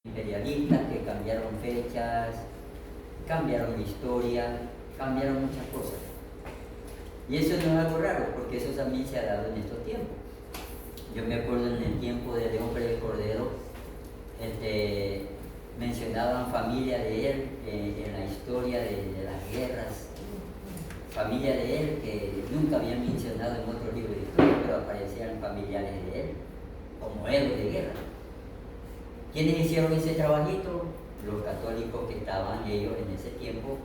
imperialistas que cambiaron fechas, cambiaron historia, cambiaron muchas cosas. Y eso no es algo raro, porque eso también se ha dado en estos tiempos. Yo me acuerdo en el tiempo de León Pérez Cordero, mencionaban familia de él en la historia de las guerras, familia de él que nunca habían mencionado en otro libro de historia, pero aparecían familiares de él como héroes de guerra. ¿Quiénes hicieron ese trabajito? Los católicos que estaban ellos en ese tiempo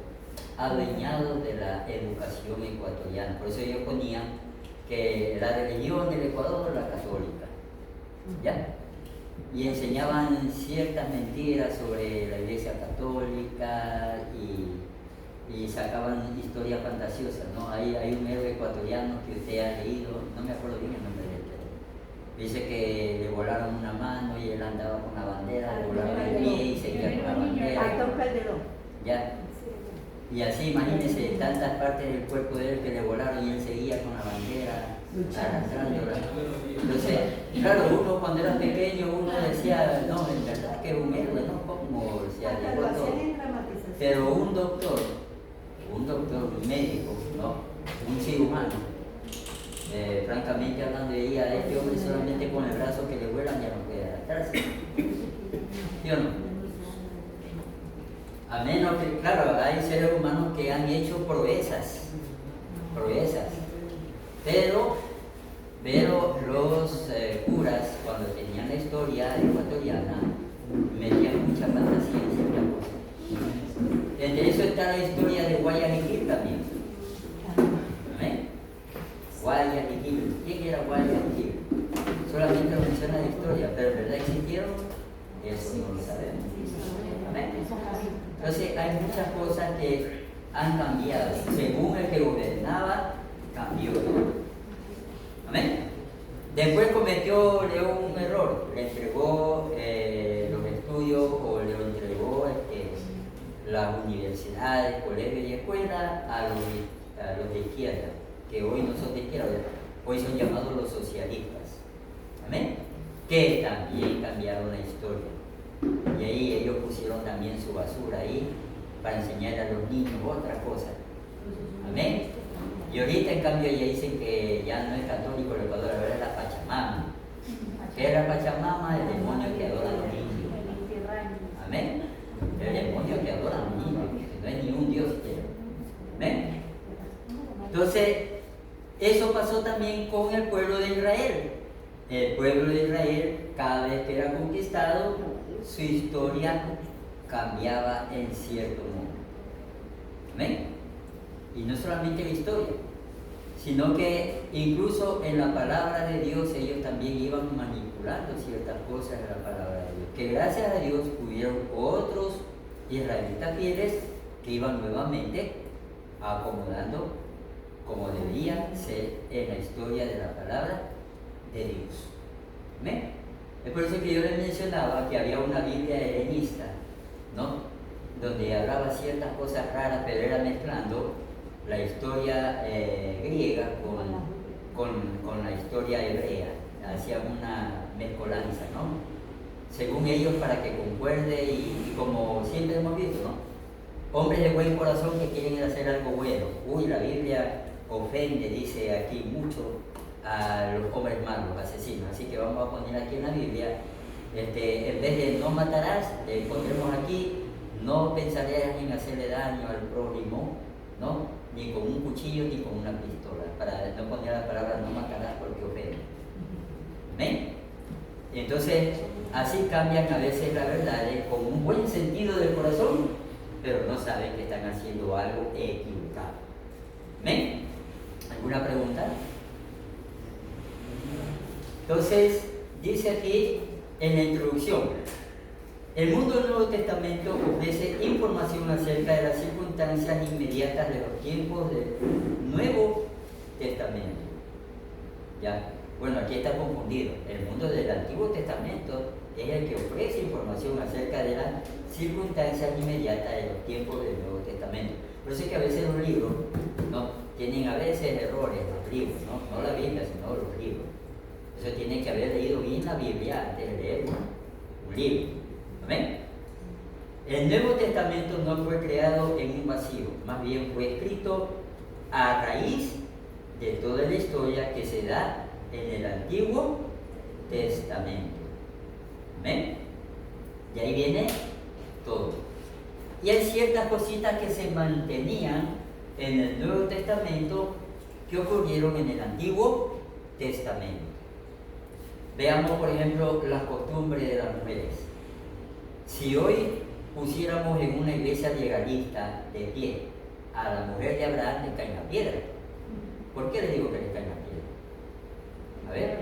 adueñados de la educación ecuatoriana. Por eso ellos ponían que la religión del Ecuador la católica, ¿ya? Y enseñaban ciertas mentiras sobre la iglesia católica y sacaban historias fantasiosas, ¿no? Hay un héroe ecuatoriano que usted ha leído, no me acuerdo bien el nombre de él, dice que le volaron una mano y él andaba con la bandera, le volaron el pie y seguía con la bandera. ¿Ya? Y así, imagínense, tantas partes del cuerpo de él que le volaron y él seguía con la bandera, arrastrándola. Entonces, claro, uno cuando era pequeño, uno decía, no, en verdad que es un héroe, ¿no? Como se llegó todo. Pero un doctor, un médico, ¿no? Un cirujano, francamente hablando, veía a este hombre solamente con el brazo que le vuelan ya no puede adaptarse. ¿Sí o no? A menos que, claro, hay seres humanos que han hecho proezas, pero los curas, cuando tenían la historia ecuatoriana, metían mucha fantasía en ciertas cosas. Entre eso está la historia de Guayaquil también. ¿Amén? Guayaquil. ¿Quién era Guayaquil? Solamente lo menciona la historia, pero ¿en verdad existieron? Eso no lo sabemos. ¿Amén? Entonces hay muchas cosas que han cambiado. Según el que gobernaba, cambió. ¿Amén? Después cometió León un error. Le entregó los estudios o le entregó las universidades, colegios y escuelas a los de izquierda, que hoy no son de izquierda, hoy son llamados los socialistas. ¿Amén? Que también cambiaron la historia. Y ahí ellos pusieron también su basura ahí para enseñar a los niños otra cosa. Amén. Y ahorita en cambio ya dicen que ya no es católico el Ecuador, ahora es la Pachamama. ¿Qué es la Pachamama? El demonio que adora a los niños. Amén. El demonio que adora a los niños, que no es ni un Dios siquiera. Amén. Entonces, eso pasó también con el pueblo de Israel. El pueblo de Israel, cada vez que era conquistado, su historia cambiaba en cierto modo. ¿Amén? Y no solamente la historia, sino que incluso en la palabra de Dios ellos también iban manipulando ciertas cosas en la palabra de Dios. Que gracias a Dios hubieron otros israelitas fieles que iban nuevamente acomodando como debía ser en la historia de la palabra de Dios. ¿Amén? Es por eso que yo les mencionaba que había una Biblia helenista, ¿no? Donde hablaba ciertas cosas raras, pero era mezclando la historia griega con la historia hebrea. Hacían una mezcolanza, ¿no? Según ellos, para que concuerde y como siempre hemos visto, ¿no? Hombres de buen corazón que quieren hacer algo bueno. Uy, la Biblia ofende, dice aquí mucho, a los hombres malos, asesinos. Así que vamos a poner aquí en la Biblia, en vez de no matarás, pondremos aquí, no pensarás en hacerle daño al prójimo, ¿no? Ni con un cuchillo ni con una pistola, para no poner la palabra no matarás porque ofende. ¿Amén? Entonces, así cambian a veces la verdad con un buen sentido del corazón, pero no saben que están haciendo algo equivocado. ¿Amén? ¿Alguna pregunta? Entonces, dice aquí en la introducción, el mundo del Nuevo Testamento ofrece información acerca de las circunstancias inmediatas de los tiempos del Nuevo Testamento. ¿Ya? Bueno, aquí está confundido. El mundo del Antiguo Testamento es el que ofrece información acerca de las circunstancias inmediatas de los tiempos del Nuevo Testamento. Por eso es que a veces los libros, ¿no? Tienen a veces errores, los libros, ¿no? No la Biblia, sino los libros. Eso tiene que haber leído bien la Biblia antes de leer un libro. ¿Amén? El Nuevo Testamento no fue creado en un vacío, más bien fue escrito a raíz de toda la historia que se da en el Antiguo Testamento. ¿Amén? Y ahí viene todo. Y hay ciertas cositas que se mantenían en el Nuevo Testamento que ocurrieron en el Antiguo Testamento. Veamos, por ejemplo, las costumbres de las mujeres. Si hoy pusiéramos en una iglesia legalista de pie a la mujer de Abraham, le caen la piedra. ¿Por qué le digo que le caen la piedra? A ver,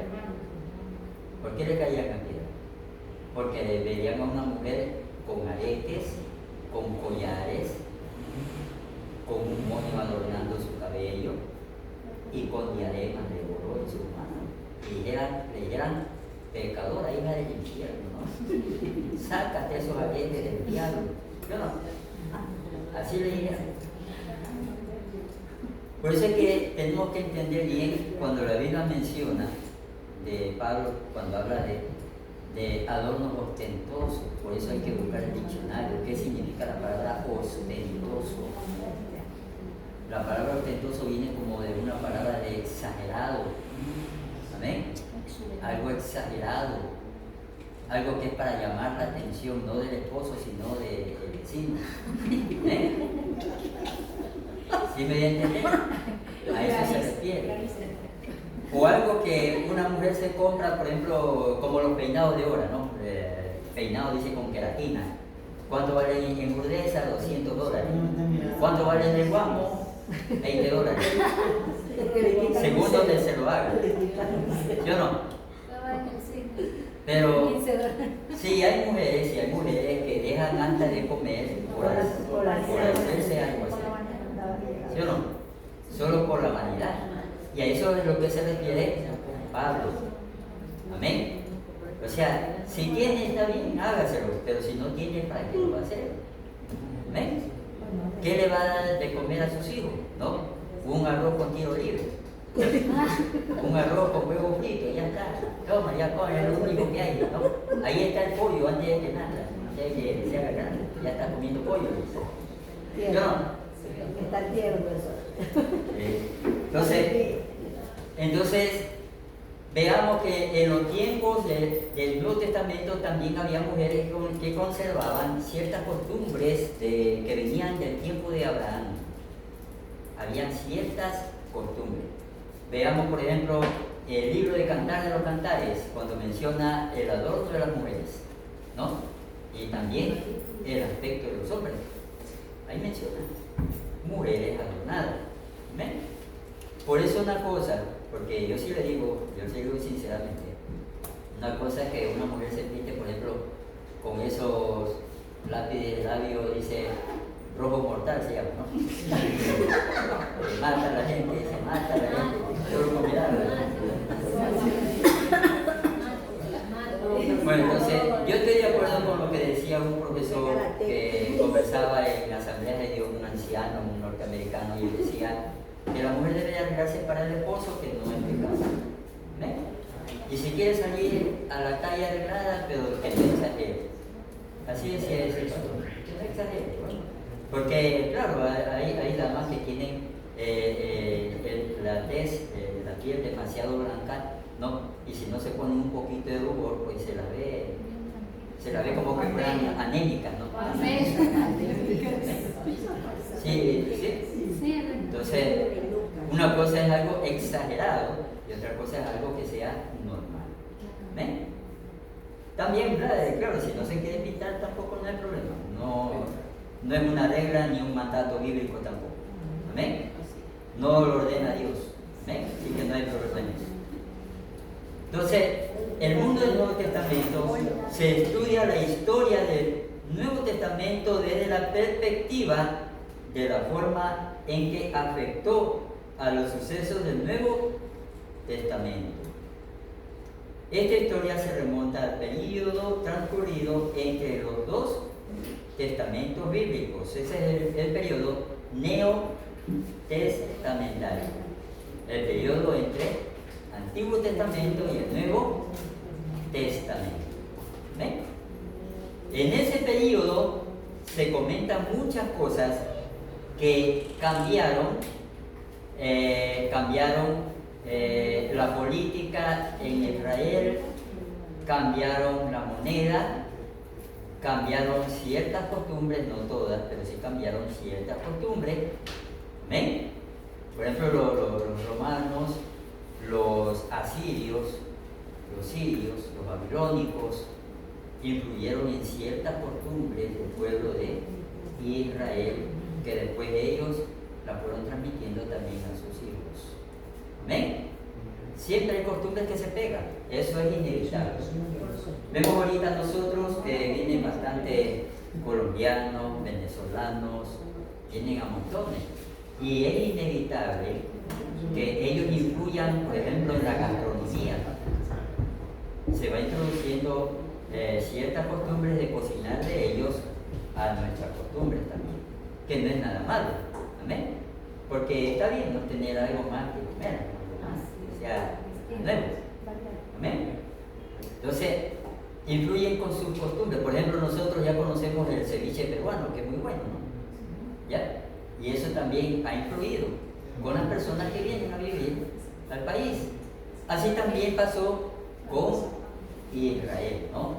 ¿por qué le caían la piedra? Porque le verían a una mujer con aretes, con collares, con un moño adornando su cabello y con diademas de oro en sus manos. Y le dijeran, pecadora, hija del infierno, ¿no? Sácate esos aretes del diablo. ¿Yo no? Así le dijeron. Por eso es que tenemos que entender bien cuando la Biblia menciona de Pablo, cuando habla de adornos ostentosos. Por eso hay que buscar el diccionario. ¿Qué significa la palabra ostentoso? La palabra ostentoso viene como de una palabra de exagerado. ¿Amén? Algo exagerado. Algo que es para llamar la atención, no del esposo, sino del vecino. ¿Eh? ¿Sí me voy a entender? A eso se refiere. O algo que una mujer se compra, por ejemplo, como los peinados de ahora, ¿no? Peinados dice con queratina. ¿Cuánto valen en Urdesa? $200. ¿Cuánto vale en el Guamo? $20. Según donde se lo haga. ¿Yo no? Pero sí hay mujeres que dejan antes de comer por hacerse algo así. ¿Sí o no? Solo por la vanidad. Y a eso es lo que se refiere Pablo. Amén. O sea, si tiene, está bien, hágaselo, pero si no tiene, ¿para qué lo va a hacer? Amén. ¿Qué le va a dar de comer a sus hijos? ¿No? Un arroz con tiro libre. Un arroz con huevo frito, ya está. Toma, ya come, es lo único que hay, ¿no? Ahí está el pollo antes de que nada, antes de que se haga grande. Ya está comiendo pollo. ¿Yo no? Está tierno eso. Entonces, veamos que en los tiempos del Nuevo Testamento también había mujeres que conservaban ciertas costumbres que venían del tiempo de Abraham. Habían ciertas costumbres. Veamos, por ejemplo, el libro de Cantar de los Cantares, cuando menciona el adorno de las mujeres, ¿no? Y también el aspecto de los hombres. Ahí menciona mujeres adornadas. ¿Ven? Por eso una cosa, porque yo sí le digo sinceramente, una cosa es que una mujer se pinte, por ejemplo, con esos lápices de labio, dice rojo mortal se llama, ¿no? Se mata a la gente, solo con mirarlo. Bueno, entonces, yo estoy de acuerdo con lo que decía un profesor que conversaba en la Asamblea de Dios, un anciano, un norteamericano, y él decía que la mujer debe arreglarse para el esposo, que no es pecado. ¿Ven? Y si quiere salir a la calle arreglada, pero que no exagere. Así decía ese pastor, que no exagere, ¿no? Porque, claro, hay damas que tienen la piel demasiado blanca, ¿no? Y si no se pone un poquito de rubor, pues se la ve como que fueran anémicas, ¿no? Sí. Entonces, una cosa es algo exagerado y otra cosa es algo que sea normal. ¿Ven? También, claro, si no se quiere pintar tampoco no hay problema. No es una regla ni un mandato bíblico tampoco. ¿Amén? No lo ordena Dios. ¿Amén? Así que no hay problema en eso. Entonces, el mundo del Nuevo Testamento se estudia la historia del Nuevo Testamento desde la perspectiva de la forma en que afectó a los sucesos del Nuevo Testamento. Esta historia se remonta al período transcurrido entre los dos testamentos bíblicos. Ese es el período neotestamentario, el período entre Antiguo Testamento y el Nuevo Testamento. ¿Ven? En ese periodo se comentan muchas cosas que cambiaron la política en Israel, cambiaron la moneda, cambiaron ciertas costumbres, no todas, pero sí cambiaron ciertas costumbres. ¿Amén? Por ejemplo, los romanos, los asirios, los sirios, los babilónicos, influyeron en ciertas costumbres del pueblo de Israel, que después ellos la fueron transmitiendo también a sus hijos. ¿Amén? Siempre hay costumbres que se pegan, eso es inevitable. Vemos ahorita nosotros que vienen bastante colombianos, venezolanos, vienen a montones, y es inevitable que ellos influyan, por ejemplo, en la gastronomía. Se va introduciendo ciertas costumbres de cocinar de ellos a nuestras costumbres también, que no es nada malo. Amén. Porque está bien no tener algo más que comer, o sea, nuevo. Amén. Entonces, influyen con sus costumbres. Por ejemplo, nosotros ya conocemos el ceviche peruano, que es muy bueno, ¿no? ¿Ya? Y eso también ha influido con las personas que vienen a vivir al país. Así también pasó con Israel, ¿no?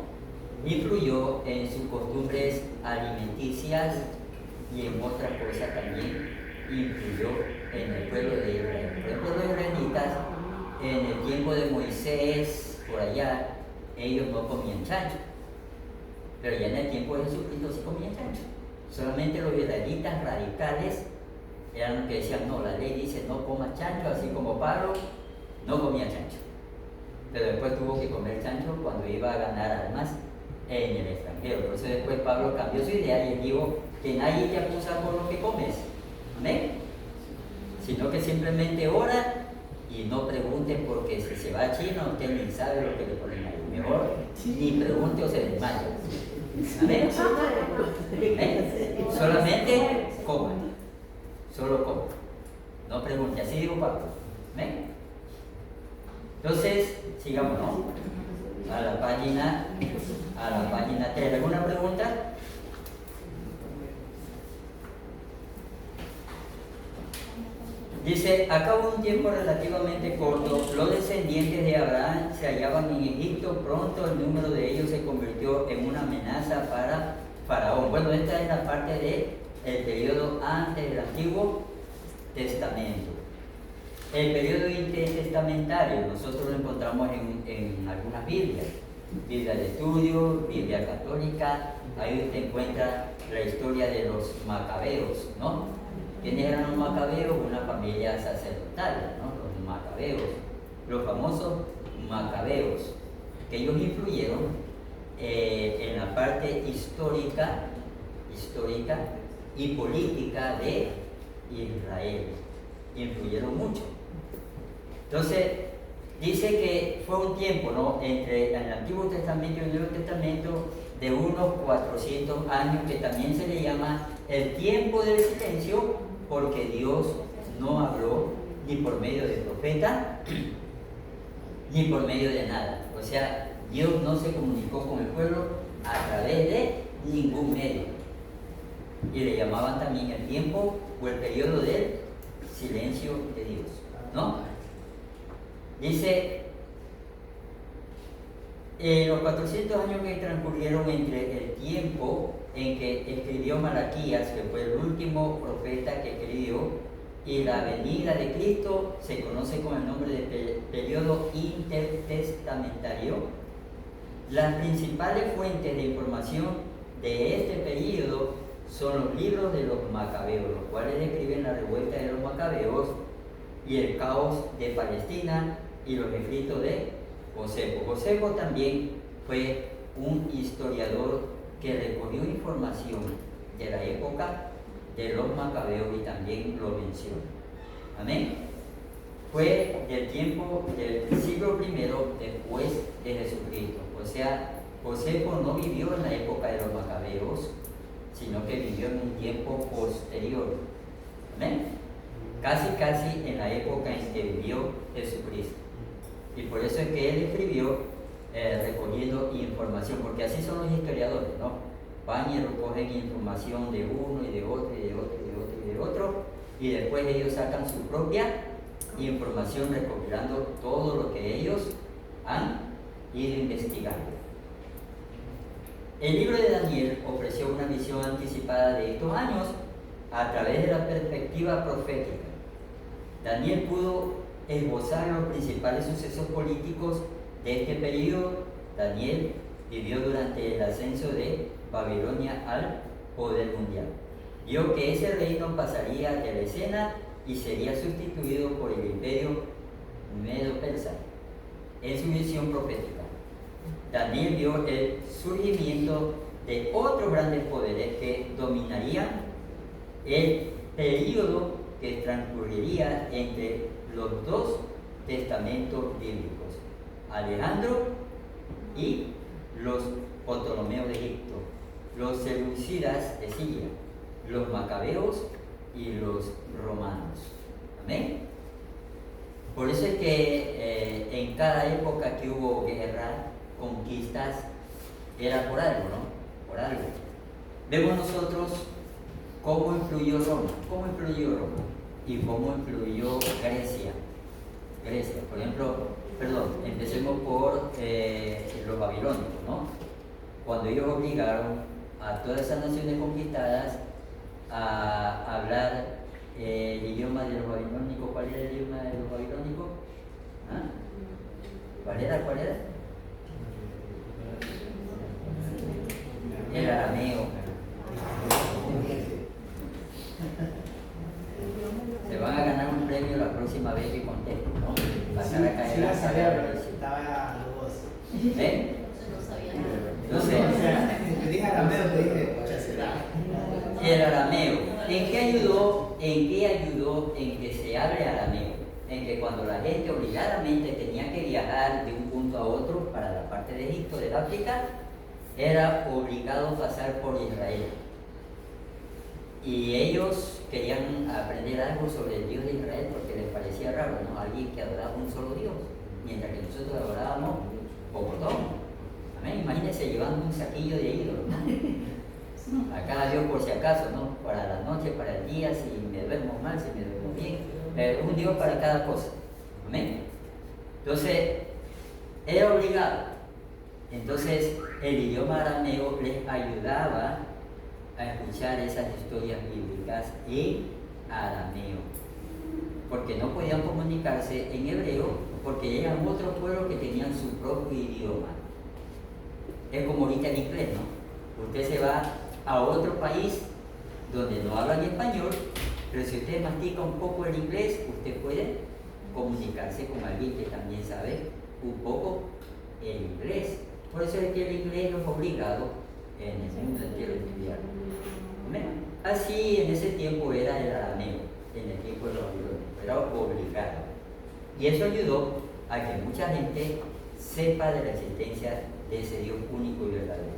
Influyó en sus costumbres alimenticias y en otras cosas también influyó en el pueblo de Israel. Por ejemplo, los israelitas en el tiempo de Moisés, por allá, ellos no comían chancho, pero ya en el tiempo de Jesucristo sí comían chancho. Solamente los israelitas radicales eran los que decían, no, la ley dice no comas chancho, así como Pablo no comía chancho. Pero después tuvo que comer chancho cuando iba a ganar almas en el extranjero. Por eso después Pablo cambió su idea y él dijo que nadie te acusa por lo que comes. Amén. Sino que simplemente ora y no pregunten, porque si se va a China usted ni sabe lo que le ponen ahí. Mejor ni pregunte o se desmaya. Amén. Solamente coma. Solo coma. No pregunte. Así dijo Pablo. Amén. Entonces, sigamos, ¿no? A la página 3. ¿Alguna pregunta? Dice, a cabo de un tiempo relativamente corto, los descendientes de Abraham se hallaban en Egipto. Pronto el número de ellos se convirtió en una amenaza para Faraón. Bueno, esta es la parte del periodo antes del Antiguo Testamento. El periodo intertestamentario nosotros lo encontramos en algunas Biblias, Biblia de estudio, Biblia católica. Ahí usted encuentra la historia de los macabeos, ¿no? ¿Quiénes eran los macabeos? Una familia sacerdotal, ¿no? Los macabeos, los famosos macabeos, que ellos influyeron en la parte histórica y política de Israel. Influyeron mucho. Entonces, dice que fue un tiempo, ¿no?, entre el Antiguo Testamento y el Nuevo Testamento de unos 400 años, que también se le llama el tiempo del silencio, porque Dios no habló ni por medio de profeta ni por medio de nada. O sea, Dios no se comunicó con el pueblo a través de ningún medio. Y le llamaban también el tiempo o el periodo del silencio de Dios, ¿no? Dice, los 400 años que transcurrieron entre el tiempo en que escribió Malaquías, que fue el último profeta que escribió, y la venida de Cristo, se conoce con el nombre de periodo intertestamentario. Las principales fuentes de información de este periodo son los libros de los macabeos, los cuales describen la revuelta de los macabeos y el caos de Palestina, y los escritos de Josefo. Josefo también fue un historiador que recogió información de la época de los macabeos y también lo menciona. Amén. Fue del tiempo del siglo I después de Jesucristo. O sea, Josefo no vivió en la época de los macabeos, sino que vivió en un tiempo posterior. Amén. Casi en la época en que vivió Jesucristo. Y por eso es que él escribió recogiendo información, porque así son los historiadores, ¿no? van y recogen información de uno y de otro y de otro y de otro y de otro, y después ellos sacan su propia información recopilando todo lo que ellos han ido investigando. El libro de Daniel ofreció una visión anticipada de estos años a través de la perspectiva profética. Daniel pudo esbozar los principales sucesos políticos de este periodo. Daniel vivió durante el ascenso de Babilonia al poder mundial. Vio que ese reino pasaría de la escena y sería sustituido por el imperio medo-persa en su visión profética. Daniel vio el surgimiento de otros grandes poderes que dominarían el periodo que transcurriría entre los dos testamentos bíblicos, Alejandro y los Ptolomeos de Egipto, los seleucidas de Siria, los macabeos y los romanos. Amén. Por eso es que en cada época que hubo guerra, conquistas, era por algo, ¿no? Por algo. Vemos nosotros cómo influyó Roma y cómo influyó Grecia. Por ejemplo, empecemos por los babilónicos, ¿no? Cuando ellos obligaron a todas esas naciones conquistadas a hablar el idioma de los babilónicos. ¿Cuál era el idioma de los babilónicos? ¿Ah? ¿Cuál era? El arameo. Se van a ganar un premio la próxima vez que contesten, ¿no? Pasar a caer. Sí, la sabía, pero estaba dudoso. ¿Eh? No sé. Te dije arameo, te dije, oye, será. El arameo. ¿En qué ayudó? En que se hable arameo. En que cuando la gente obligadamente tenía que viajar de un punto a otro para la parte de Egipto, del África, era obligado a pasar por Israel. Y ellos querían aprender algo sobre el Dios de Israel porque les parecía raro, ¿no? Alguien que adoraba un solo Dios, mientras que nosotros adorábamos pocotón. Amén. Imagínense llevando un saquillo de ídolos, ¿no? A cada Dios por si acaso, ¿no? Para la noche, para el día, si me duermo mal, si me duermo bien. Un Dios para cada cosa. Amén. Entonces, era obligado. Entonces, el idioma arameo les ayudaba a escuchar esas historias bíblicas en arameo, porque no podían comunicarse en hebreo, porque eran otros pueblos que tenían su propio idioma. Es como ahorita el inglés, ¿no? Usted se va a otro país donde no hablan español, pero si usted mastica un poco el inglés, usted puede comunicarse con alguien que también sabe un poco el inglés. Por eso es que el inglés no es obligado en el mundo entero de estudiar. Así en ese tiempo era el arameo, en el tiempo de los babilónicos, era obligado. Y eso ayudó a que mucha gente sepa de la existencia de ese Dios único y verdadero.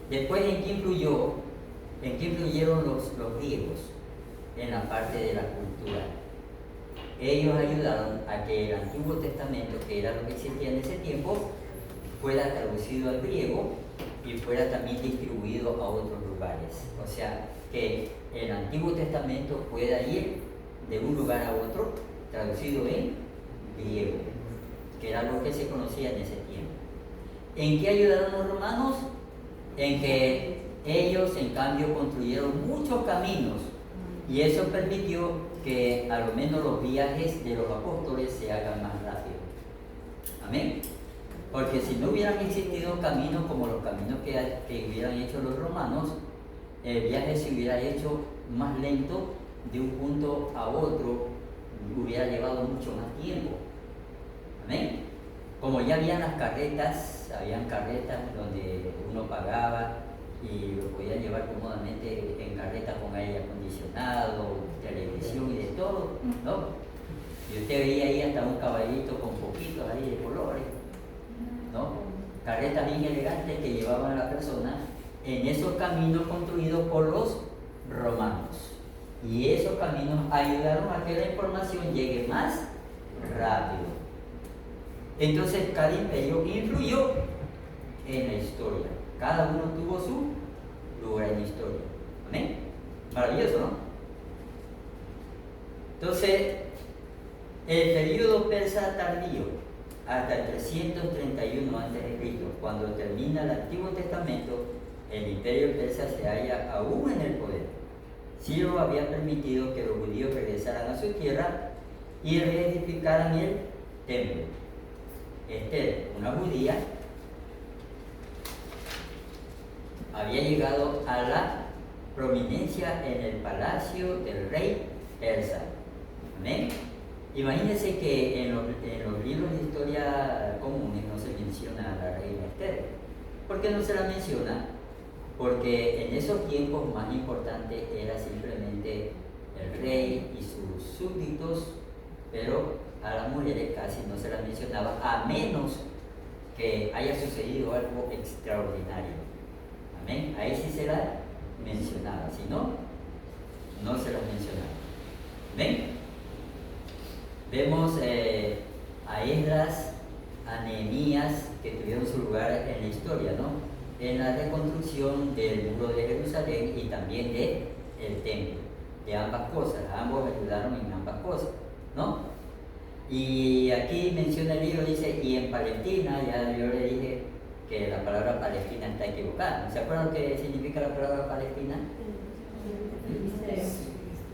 Después, ¿en qué influyeron los griegos? En la parte de la cultura. Ellos ayudaron a que el Antiguo Testamento, que era lo que existía en ese tiempo, fuera traducido al griego y fuera también distribuido a otros lugares. O sea, que el Antiguo Testamento pueda ir de un lugar a otro traducido en griego, que era lo que se conocía en ese tiempo. ¿En qué ayudaron los romanos? En que ellos, en cambio, construyeron muchos caminos y eso permitió que a lo menos los viajes de los apóstoles se hagan más rápido. Amén. Porque si no hubieran existido caminos como los caminos que hubieran hecho los romanos, el viaje se hubiera hecho más lento, de un punto a otro hubiera llevado mucho más tiempo. Amén. Como ya habían las carretas, habían carretas donde uno pagaba y lo podían llevar cómodamente en carretas con aire acondicionado, televisión y de todo, ¿no? Y usted veía ahí hasta un caballito con poquitos ahí de colores, ¿no? Carretas bien elegantes que llevaban a la persona en esos caminos construidos por los romanos. Y esos caminos ayudaron a que la información llegue más rápido. Entonces cada imperio influyó en la historia. Cada uno tuvo su Maravilloso, ¿no? Entonces, el periodo persa tardío, hasta el 331 a.C., cuando termina el Antiguo Testamento, el imperio persa se halla aún en el poder. Ciro había permitido que los judíos regresaran a su tierra y reedificaran el templo. Esther, una judía, había llegado a la prominencia en el palacio del rey persa. Amén. Imagínense que en los libros de historia comunes no se menciona a la reina Esther. ¿Por qué no se la menciona? Porque en esos tiempos más importante era simplemente el rey y sus súbditos, pero a las mujeres casi no se las mencionaba, a menos que haya sucedido algo extraordinario. Amén. Ahí sí se la mencionaba, si no, no se las mencionaba. Amén. Vemos a Esdras, a Nehemías, que tuvieron su lugar en la historia, ¿no? En la reconstrucción del muro de Jerusalén y también del templo, de ambas cosas. Ambos ayudaron en ambas cosas, ¿no? Y aquí menciona el libro, dice, y en Palestina, ya yo le dije que la palabra Palestina está equivocada. ¿Se acuerdan lo que significa la palabra Palestina?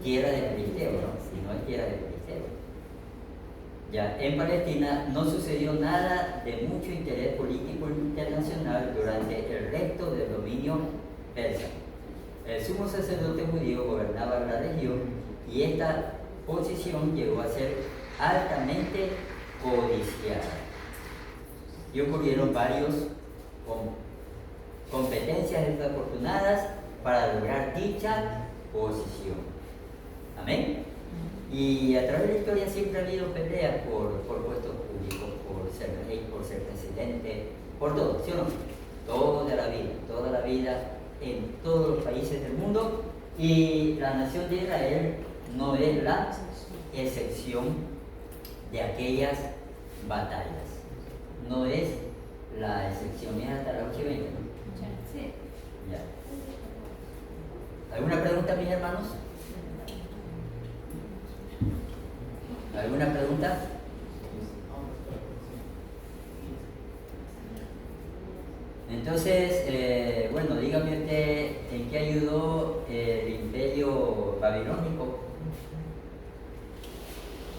Tierra de Filisteo, ¿no? Si no es tierra de Filisteo. Ya, en Palestina no sucedió nada de mucho interés político internacional durante el resto del dominio persa. El sumo sacerdote judío gobernaba la región y esta posición llegó a ser altamente codiciada. Y ocurrieron varias competencias desafortunadas para lograr dicha posición. Amén. Y a través de la historia siempre ha habido peleas por puestos públicos, por ser rey, por ser presidente, por todo, ¿sí o no? Toda la vida en todos los países del mundo, y la nación de Israel no es la excepción de aquellas batallas. No es la excepción, es hasta la 8:20, ¿no? Sí. Ya. ¿Alguna pregunta, mis hermanos? ¿Alguna pregunta? Entonces, bueno, dígame usted en qué ayudó el imperio babilónico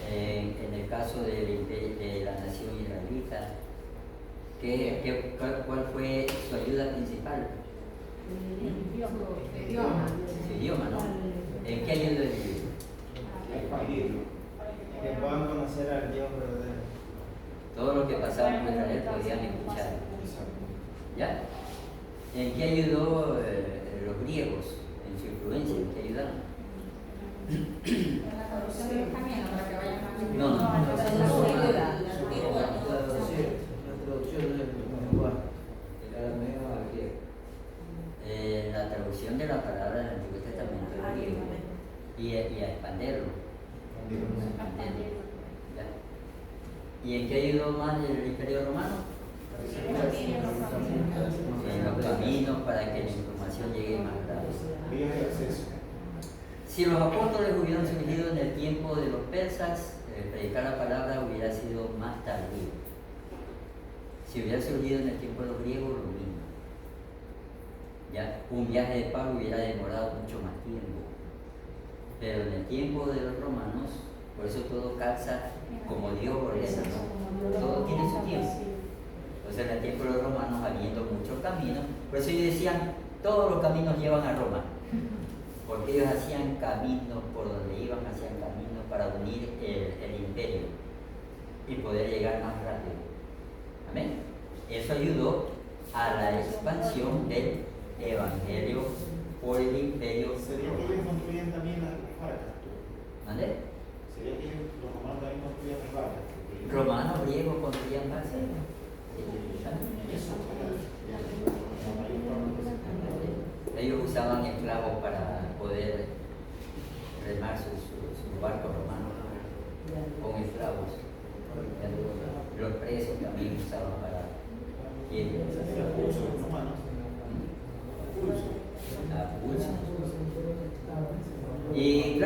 en el caso de la nación israelita. ¿Cuál fue su ayuda principal? Su idioma, ¿no? ¿En qué ayudó el idioma? Que puedan conocer al Dios verdadero. Todo lo que pasaba en Israel podían escuchar. ¿Ya? ¿En qué ayudó los griegos? En su influencia, ¿en qué ayudaron? La traducción de los caminos para que vayan más bien. No. La traducción del lenguaje de arameo al griego. La traducción de la palabra del Antiguo Testamento al griego y a expanderlo. ¿Ya? ¿Y en qué ayudó más el Imperio Romano? En los caminos para que la información llegue más rápido. Vías de acceso. Si los apóstoles hubieran surgido en el tiempo de los persas, predicar la palabra hubiera sido más tardío. Si hubiera surgido en el tiempo de los griegos, lo mismo. ¿Ya? Un viaje de Pablo hubiera demorado mucho más tiempo. Pero en el tiempo de los romanos, por eso todo calza como Dios ordena, ¿no? Todo tiene su tiempo. Entonces en el tiempo de los romanos, habiendo muchos caminos, por eso ellos decían, todos los caminos llevan a Roma. Porque ellos hacían caminos por donde iban, hacían caminos para unir el imperio y poder llegar más rápido. Amén. Eso ayudó a la expansión del evangelio por el imperio. ¿Sería que ellos construían también las barcas? ¿Vale? ¿Sería que los romanos también construían las barcas? Romanos, griegos construían barcas. Ellos usaban esclavos para poder remar sus barcos romanos con esclavos. Los presos también usaban para Era pulso de los romanos. Pulso. a pulso.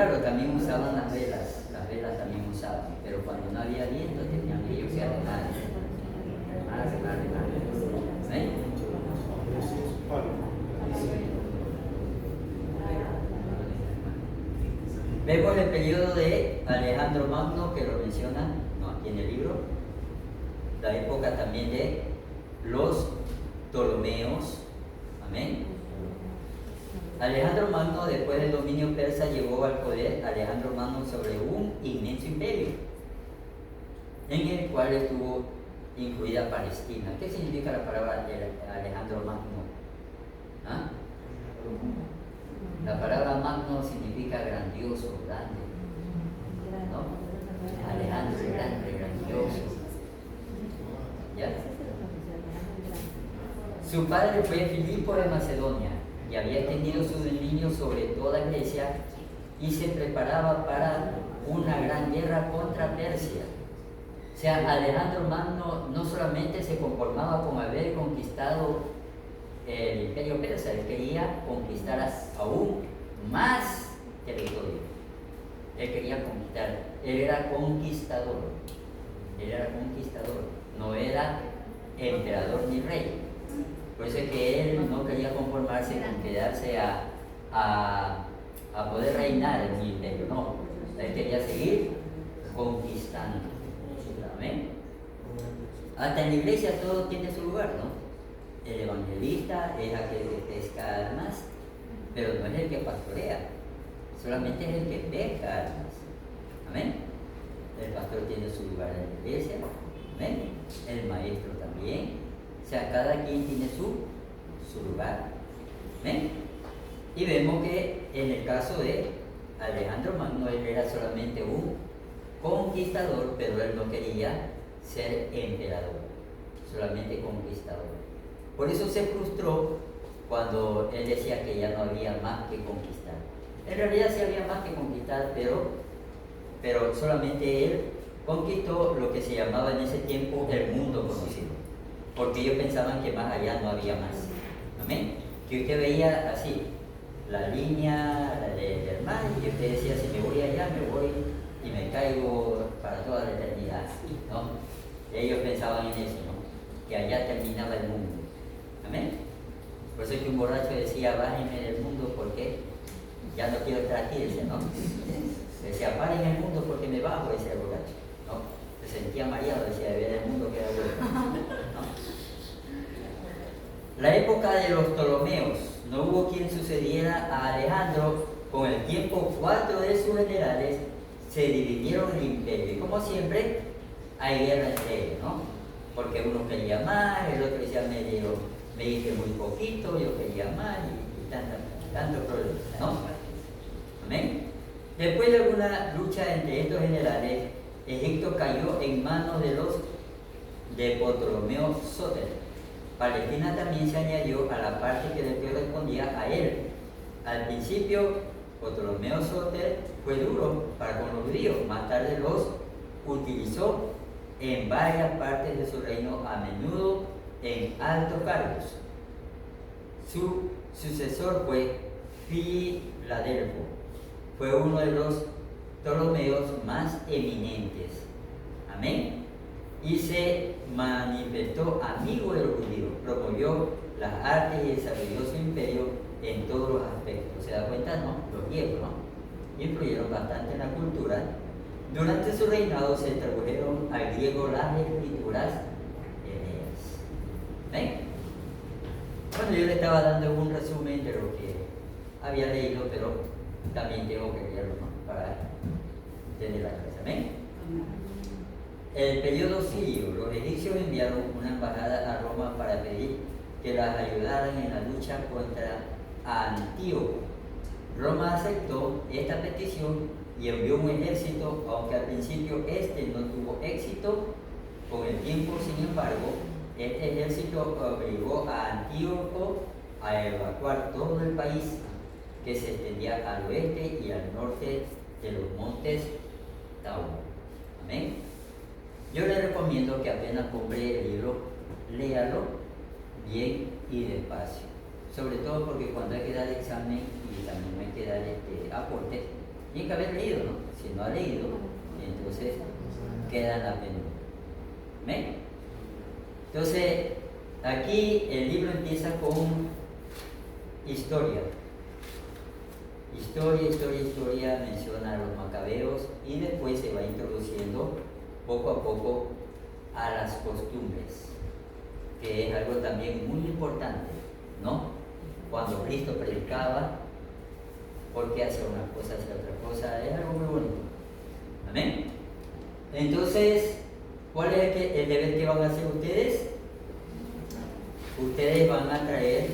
claro, también usaban las velas también usaban, pero cuando no había viento tenían ellos que arreglar. ¿Ven? Vemos el periodo de Alejandro Magno, que lo menciona aquí en el libro, la época también de los Ptolomeos. Amén. Alejandro Magno, después del dominio persa, llegó al poder Alejandro Magno sobre un inmenso imperio, en el cual estuvo incluida Palestina. ¿Qué significa la palabra Alejandro Magno? ¿Ah? La palabra magno significa grandioso, grande, ¿no? Alejandro el grande, grandioso. ¿Ya? Su padre fue Filipo de Macedonia y había extendido su dominio sobre toda Grecia y se preparaba para una gran guerra contra Persia. O sea, Alejandro Magno no solamente se conformaba con haber conquistado el imperio persa, él quería conquistar aún más territorio. Él quería conquistar, él era conquistador, no era emperador ni rey. Por eso es que él no quería conformarse con quedarse a poder reinar en un imperio, no, él quería seguir conquistando. ¿Amén? Hasta en la iglesia todo tiene su lugar, ¿no? El evangelista es aquel que pesca almas, pero no es el que pastorea, solamente es el que pesca almas. Amén. El pastor tiene su lugar en la iglesia, amén. El maestro también. O sea, cada quien tiene su lugar. Amén. Y vemos que en el caso de Alejandro Magno, él era solamente un conquistador, pero él no quería ser emperador, solamente conquistador. Por eso se frustró cuando él decía que ya no había más que conquistar. En realidad sí había más que conquistar, pero solamente él conquistó lo que se llamaba en ese tiempo el mundo conocido, porque ellos pensaban que más allá no había más. Amén. Que usted veía así, la línea del mar, y usted decía, si me voy allá, me voy y me caigo para toda la eternidad, ¿no? Ellos pensaban en eso, ¿no? Que allá terminaba el mundo. Amén. Por eso es que un borracho decía, bájenme del mundo porque ya no quiero estar aquí, decía, ¿no? Decía, paren el mundo porque me bajo, decía el borracho, ¿no? Se sentía mareado, decía, de ver el mundo que era bueno, ¿no? La época de los Ptolomeos, no hubo quien sucediera a Alejandro. Con el tiempo, 4 de sus generales se dividieron el imperio, y como siempre hay guerra entre ellos, ¿no? Porque uno quería más, el otro decía, me diste muy poquito, yo quería más, y tantos problemas, ¿no? Amén. Después de alguna lucha entre estos generales, Egipto cayó en manos de Ptolomeo Sóter. Palestina también se añadió a la parte que le correspondía a él. Al principio, Ptolomeo Sóter fue duro para con los judíos, más tarde los utilizó en varias partes de su reino, a menudo en altos cargos. Su sucesor fue Filadelfo, fue uno de los Ptolomeos más eminentes. Amén. Y se manifestó amigo de los judíos, promovió las artes y desarrolló su imperio en todos los aspectos. ¿Se da cuenta? No, los griegos, ¿no? Influyeron bastante en la cultura. Durante su reinado se tradujeron al griego las escrituras hebreas. ¿Ven? Bueno, yo le estaba dando un resumen de lo que había leído, pero también tengo que leerlo, ¿no? Para entender la cabeza. ¿Ven? El periodo sirio, los egipcios enviaron una embajada a Roma para pedir que las ayudaran en la lucha contra Antíoco. Roma aceptó esta petición y envió un ejército, aunque al principio este no tuvo éxito. Con el tiempo, sin embargo, este ejército obligó a Antíoco a evacuar todo el país, que se extendía al oeste y al norte de los montes Tauro. Amén. Yo le recomiendo que apenas compre el libro, léalo bien y despacio. Sobre todo porque cuando hay que dar examen y también hay que dar aporte, Tiene que haber leído, ¿no? Si no ha leído, entonces queda en la penúltima. ¿Ven? Entonces, aquí el libro empieza con historia. Historia, menciona a los macabeos y después se va introduciendo poco a poco a las costumbres, que es algo también muy importante, ¿no? Cuando Cristo predicaba, ¿por qué hacía una cosa, hacía otra cosa? Es algo muy bonito. Amén. Entonces, ¿cuál es el deber que van a hacer ustedes? Ustedes van a traer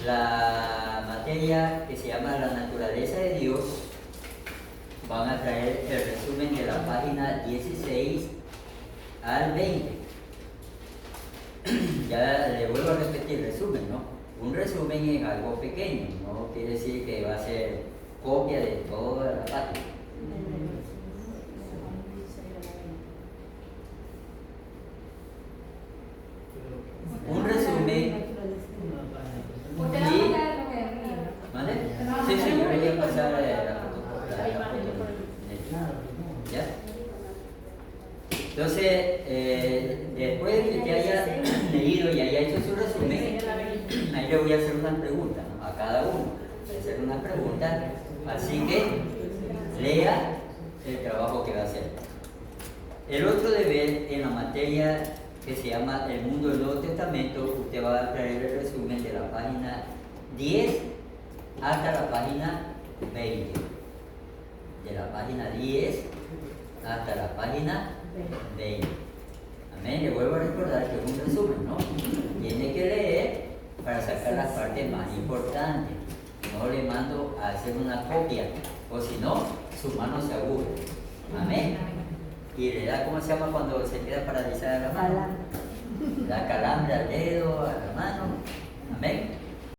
la materia que se llama la naturaleza de Dios, van a traer el resumen de la página 16 al 20. Ya le vuelvo a repetir, resumen, ¿no? Un resumen es algo pequeño, no quiere decir que va a ser copia de toda la página. Un resumen. Usted no Y- va lo que ¿Vale? Sí, yo le voy a pasar la foto. ¿Ya? Entonces, después de que te haya leído y haya hecho su resumen, ahí le voy a hacer unas preguntas, ¿no? A cada uno. Le voy a hacer unas preguntas. Así que lea el trabajo que va a hacer. El otro deber en la materia que se llama El Mundo del Nuevo Testamento, usted va a traer el resumen de la página 10 hasta la página 20. De la página 10 hasta la página 20. Amén. Le vuelvo a recordar que es un resumen, ¿no? Tiene que leer para sacar las partes más importantes. No le mando a hacer una copia, o si no, su mano se aburre. Amén. Y le da, ¿cómo se llama cuando se queda paralizada la mano? Da calambre al dedo, a la mano. Amén.